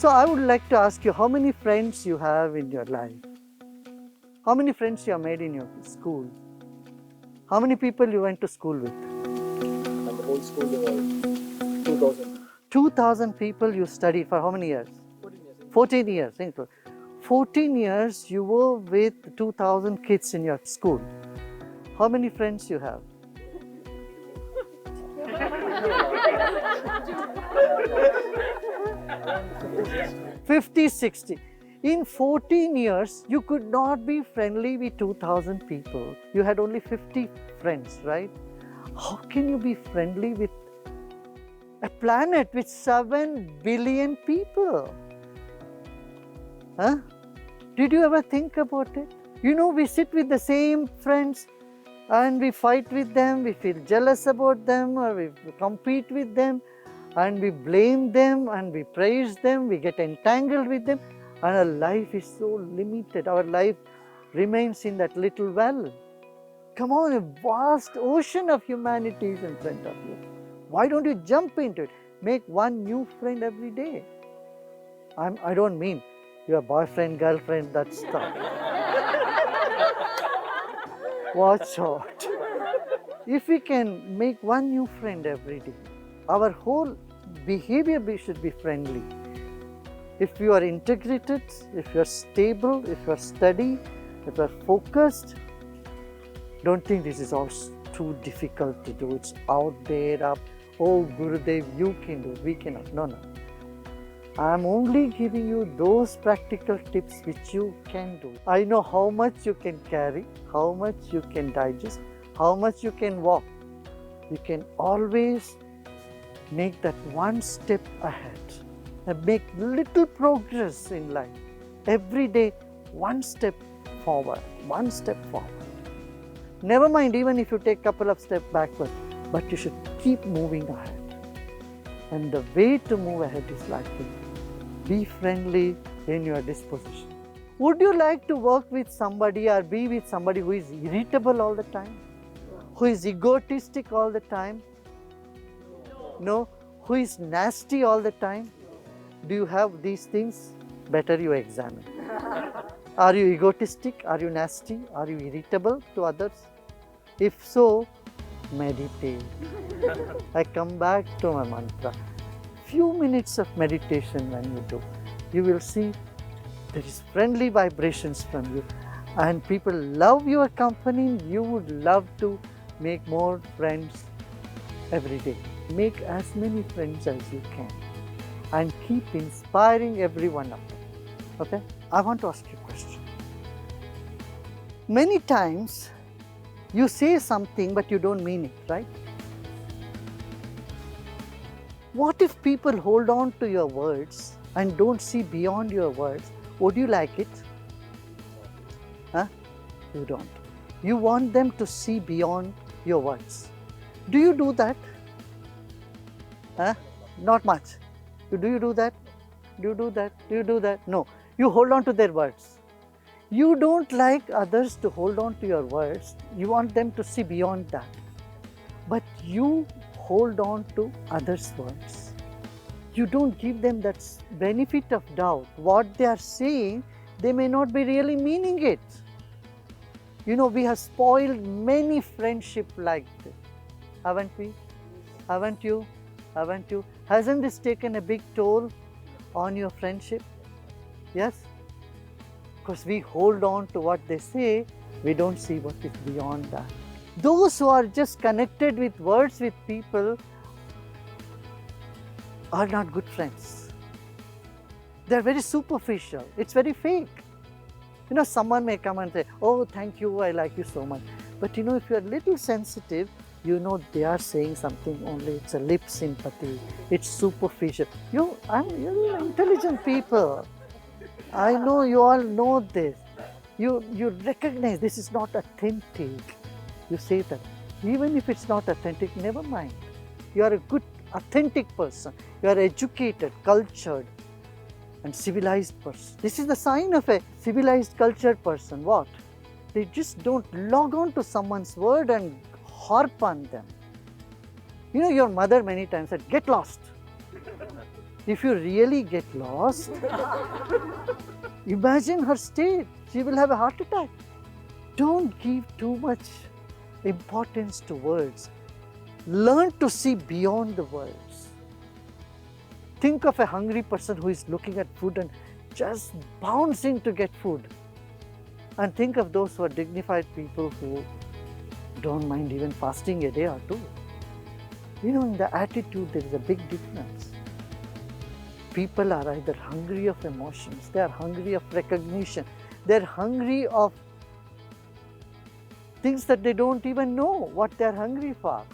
So I would like to ask you, how many friends you have in your life? How many friends you have made in your school? How many people you went to school with? And the whole school, 2,000. 2,000 people you studied for how many years? 14 years. 14 years. 14 years you were with 2,000 kids in your school. How many friends you have? 50, 60. In 14 years, you could not be friendly with 2,000 people. You had only 50 friends, right? How can you be friendly with a planet with 7 billion people? Huh? Did you ever think about it? You know, we sit with the same friends and we fight with them, we feel jealous about them, or we compete with them, and we blame them and we praise them, we get entangled with them, and our life is so limited. Our life remains in that little well. Come on, a vast ocean of humanity is in front of you. Why don't you jump into it? Make one new friend every day. I don't mean your boyfriend, girlfriend, that stuff. Watch out. If we can make one new friend every day, our whole behavior should be friendly. If you are integrated, if you are stable, if you are steady, if you are focused, don't think this is all too difficult to do. It's out there, up. Oh, Gurudev, you can do, we cannot. No, no. I'm only giving you those practical tips which you can do. I know how much you can carry, how much you can digest, how much you can walk. You can always make that one step ahead and make little progress in life. Every day, one step forward, one step forward. Never mind even if you take a couple of steps backward, but you should keep moving ahead. And the way to move ahead is like this. Be friendly in your disposition. Would you like to work with somebody or be with somebody who is irritable all the time? Who is egotistic all the time? No. Who is nasty all the time? Do you have these things? Better you examine. Are you egotistic? Are you nasty? Are you irritable to others? If so, meditate. I come back to my mantra. Few minutes of meditation when you do, you will see there is friendly vibrations from you and people love your company. You would love to make more friends every day. Make as many friends as you can and keep inspiring every one of them. Okay? I want to ask you a question. Many times you say something but you don't mean it, right? What if people hold on to your words and don't see beyond your words? Would you like it? Huh? You don't. You want them to see beyond your words. Do you do that? Huh? Not much. Do you do that? Do you do that? Do you do that? No. You hold on to their words. You don't like others to hold on to your words. You want them to see beyond that. But you hold on to others' words. You don't give them that benefit of doubt. What they are saying, they may not be really meaning it. You know, we have spoiled many friendships like this. Haven't we? Haven't you? Haven't you? Hasn't this taken a big toll on your friendship? Yes? Because we hold on to what they say, we don't see what is beyond that. Those who are just connected with words with people are not good friends. They are very superficial. It's very fake. You know, someone may come and say, oh, thank you, I like you so much. But you know, if you are a little sensitive, you know they are saying something only. It's a lip sympathy. It's superficial. You're intelligent people. I know you all know this. You recognize this is not authentic. You say that. Even if it's not authentic, never mind. You are a good, authentic person. You are educated, cultured, and civilized person. This is the sign of a civilized, cultured person. What? They just don't log on to someone's word and harp on them. You know, your mother many times said, get lost. If you really get lost, imagine her state. She will have a heart attack. Don't give too much importance to words. Learn to see beyond the words. Think of a hungry person who is looking at food and just bouncing to get food. And think of those who are dignified people who don't mind even fasting a day or two. You know, in the attitude, there is a big difference. People are either hungry of emotions, they are hungry of recognition, they are hungry of things that they don't even know what they are hungry for.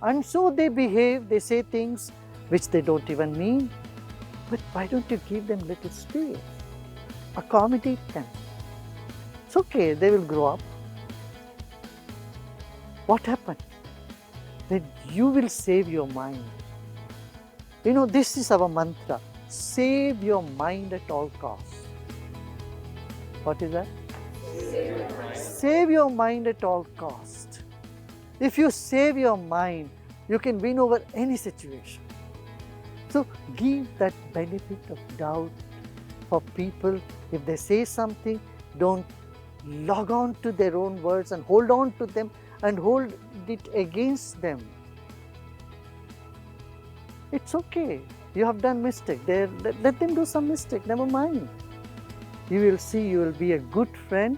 And so they behave, they say things which they don't even mean. But why don't you give them little space? Accommodate them. It's okay, they will grow up. What happens? Then you will save your mind. You know, this is our mantra. Save your mind at all costs. What is that? Save your mind at all costs. If you save your mind, you can win over any situation. So give that benefit of doubt for people. If they say something, don't log on to their own words and hold on to them and hold it against them. It's okay. You have done mistake. Let them do some mistake. Never mind. You will see you will be a good friend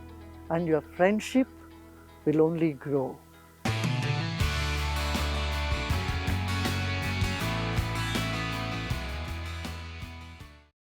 and your friendship will only grow.